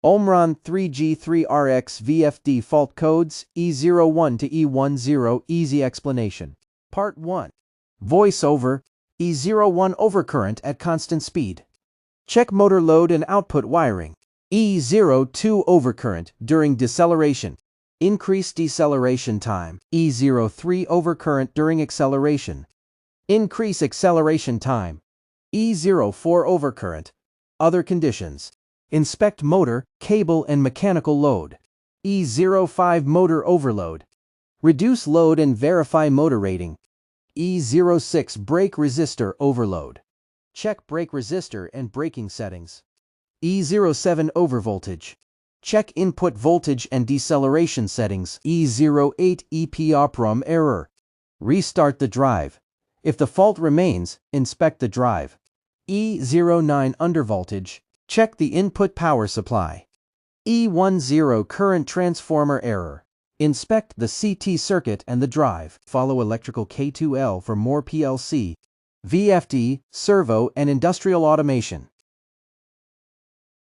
Omron 3G3RX VFD fault codes E01 to E10 easy explanation. Part 1. Voiceover E01 overcurrent at constant speed. Check motor load and output wiring. E02 overcurrent during deceleration. Increase deceleration time. E03 overcurrent during acceleration. Increase acceleration time. E04 overcurrent. Other conditions. Inspect motor, cable and mechanical load. E05 motor overload. Reduce load and verify motor rating. E06 brake resistor overload. Check brake resistor and braking settings. E07 overvoltage. Check input voltage and deceleration settings. E08 EEPROM error. Restart the drive. If the fault remains, inspect the drive. E09 undervoltage. Check the input power supply. E10 current transformer error. Inspect the CT circuit and the drive. Follow electrical K2L for more PLC, VFD, servo, and industrial automation.